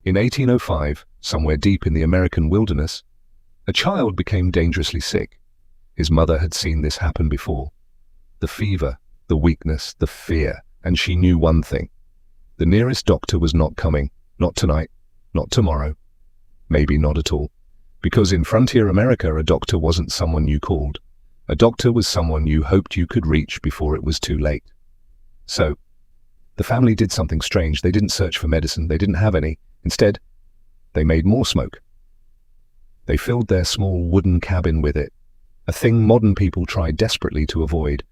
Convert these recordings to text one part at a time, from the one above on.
In 1805, somewhere deep in the American wilderness, a child became dangerously sick. His mother had seen this happen before. The fever, the weakness, the fear, and she knew one thing. The nearest doctor was not coming, not tonight, not tomorrow, maybe not at all. Because in frontier America, a doctor wasn't someone you called. A doctor was someone you hoped you could reach before it was too late. So, the family did something strange. They didn't search for medicine. They didn't have any. Instead, they made more smoke. They filled their small wooden cabin with it, a thing modern people try desperately to avoid,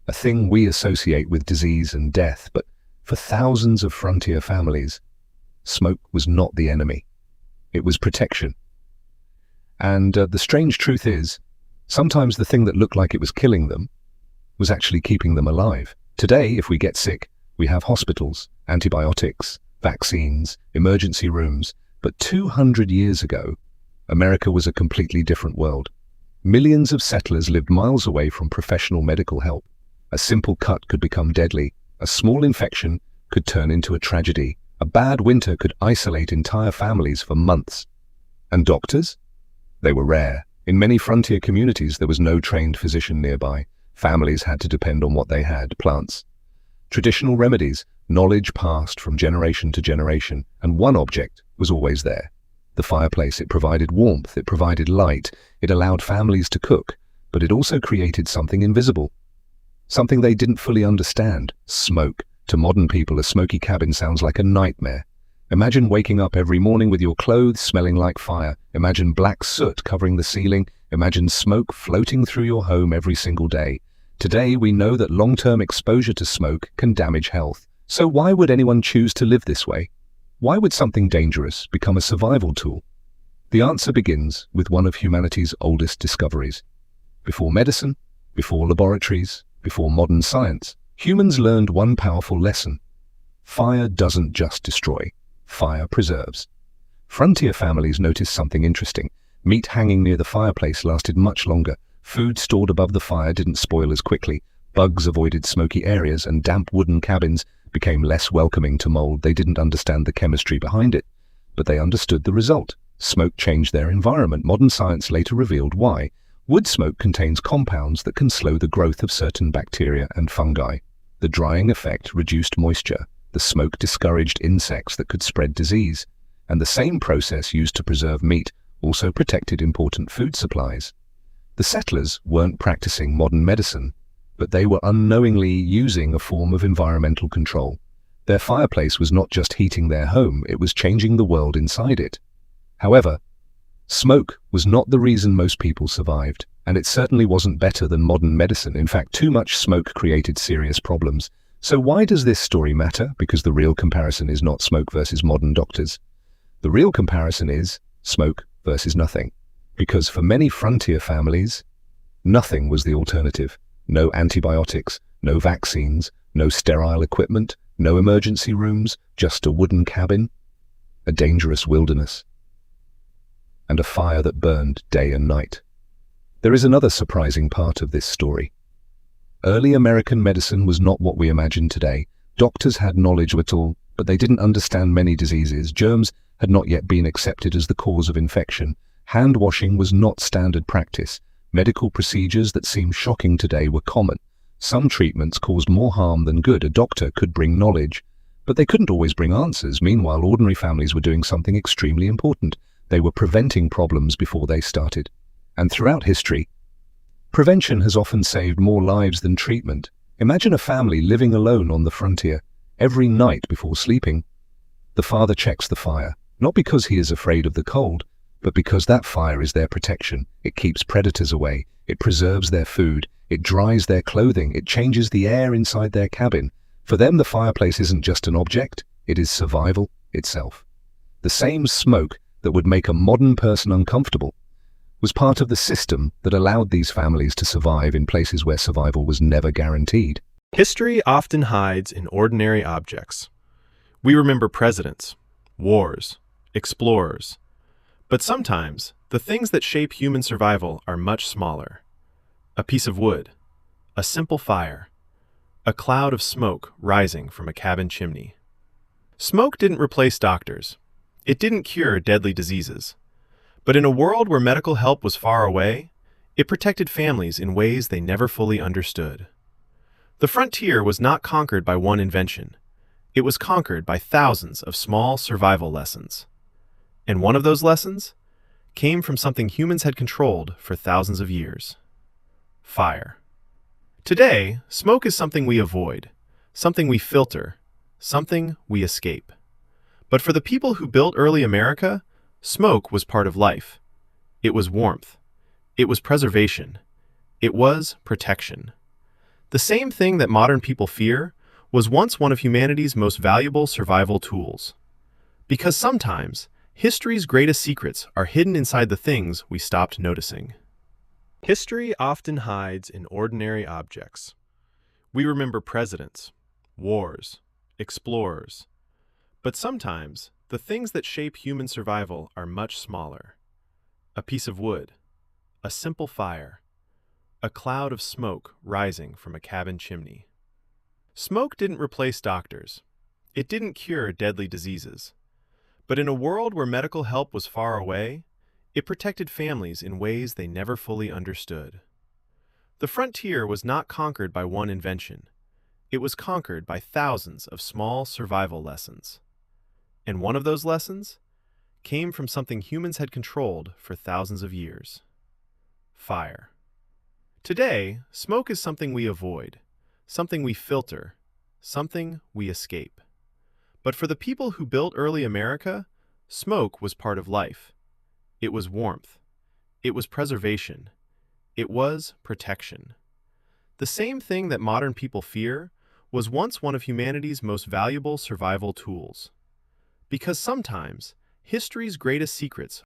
a thing we associate with disease and death, but for thousands of frontier families, smoke was not the enemy. It was protection. And the strange truth is, sometimes the thing that looked like it was killing them was actually keeping them alive. Today, if we get sick, we have hospitals, antibiotics, vaccines, emergency rooms. But 200 years ago, America was a completely different world. Millions of settlers lived miles away from professional medical help. A simple cut could become deadly. A small infection could turn into a tragedy. A bad winter could isolate entire families for months. And doctors? They were rare. In many frontier communities, there was no trained physician nearby. Families had to depend on what they had, plants. Traditional remedies, knowledge passed from generation to generation, and one object was always there. The fireplace. It provided warmth, it provided light, it allowed families to cook, but it also created something invisible. Something they didn't fully understand: smoke. To modern people, a smoky cabin sounds like a nightmare. Imagine waking up every morning with your clothes smelling like fire. Imagine black soot covering the ceiling. Imagine smoke floating through your home every single day. Today, we know that long-term exposure to smoke can damage health. So why would anyone choose to live this way? Why would something dangerous become a survival tool? The answer begins with one of humanity's oldest discoveries. Before medicine, before laboratories, before modern science, humans learned one powerful lesson. Fire doesn't just destroy. Fire preserves. Frontier families noticed something interesting. Meat hanging near the fireplace lasted much longer. Food stored above the fire didn't spoil as quickly. Bugs avoided smoky areas, and damp wooden cabins became less welcoming to mold. They didn't understand the chemistry behind it, but they understood the result. Smoke changed their environment. Modern science later revealed why. Wood smoke contains compounds that can slow the growth of certain bacteria and fungi. The drying effect reduced moisture. The smoke discouraged insects that could spread disease. And the same process used to preserve meat also protected important food supplies. The settlers weren't practicing modern medicine, but they were unknowingly using a form of environmental control. Their fireplace was not just heating their home, it was changing the world inside it. However, smoke was not the reason most people survived, and it certainly wasn't better than modern medicine. In fact, too much smoke created serious problems. So why does this story matter? Because the real comparison is not smoke versus modern doctors. The real comparison is smoke versus nothing. Because for many frontier families, nothing was the alternative. No antibiotics, no vaccines, no sterile equipment, no emergency rooms, just a wooden cabin, a dangerous wilderness, and a fire that burned day and night. There is another surprising part of this story. Early American medicine was not what we imagine today. Doctors had knowledge of it all, but they didn't understand many diseases. Germs had not yet been accepted as the cause of infection. Hand washing was not standard practice. Medical procedures that seem shocking today were common. Some treatments caused more harm than good. A doctor could bring knowledge, but they couldn't always bring answers. Meanwhile, ordinary families were doing something extremely important. They were preventing problems before they started. And throughout history, prevention has often saved more lives than treatment. Imagine a family living alone on the frontier. Every night before sleeping, the father checks the fire, not because he is afraid of the cold, but because that fire is their protection. It keeps predators away, it preserves their food, it dries their clothing, it changes the air inside their cabin. For them, the fireplace isn't just an object, it is survival itself. The same smoke that would make a modern person uncomfortable was part of the system that allowed these families to survive in places where survival was never guaranteed. History often hides in ordinary objects. We remember presidents, wars, explorers. But sometimes, the things that shape human survival are much smaller. A piece of wood, a simple fire, a cloud of smoke rising from a cabin chimney. Smoke didn't replace doctors. It didn't cure deadly diseases. But in a world where medical help was far away, it protected families in ways they never fully understood. The frontier was not conquered by one invention. It was conquered by thousands of small survival lessons. And one of those lessons came from something humans had controlled for thousands of years: fire. Today, smoke is something we avoid, something we filter, something we escape. But for the people who built early America, smoke was part of life. It was warmth. It was preservation. It was protection. The same thing that modern people fear was once one of humanity's most valuable survival tools. Because sometimes, history's greatest secrets are hidden inside the things we stopped noticing. History often hides in ordinary objects. We remember presidents, wars, explorers. But sometimes, the things that shape human survival are much smaller. A piece of wood, a simple fire, a cloud of smoke rising from a cabin chimney. Smoke didn't replace doctors. It didn't cure deadly diseases. But in a world where medical help was far away, it protected families in ways they never fully understood. The frontier was not conquered by one invention. It was conquered by thousands of small survival lessons. And one of those lessons came from something humans had controlled for thousands of years: fire. Today, smoke is something we avoid, something we filter, something we escape. But for the people who built early America, smoke was part of life. It was warmth. It was preservation. It was protection. The same thing that modern people fear was once one of humanity's most valuable survival tools. Because sometimes, history's greatest secrets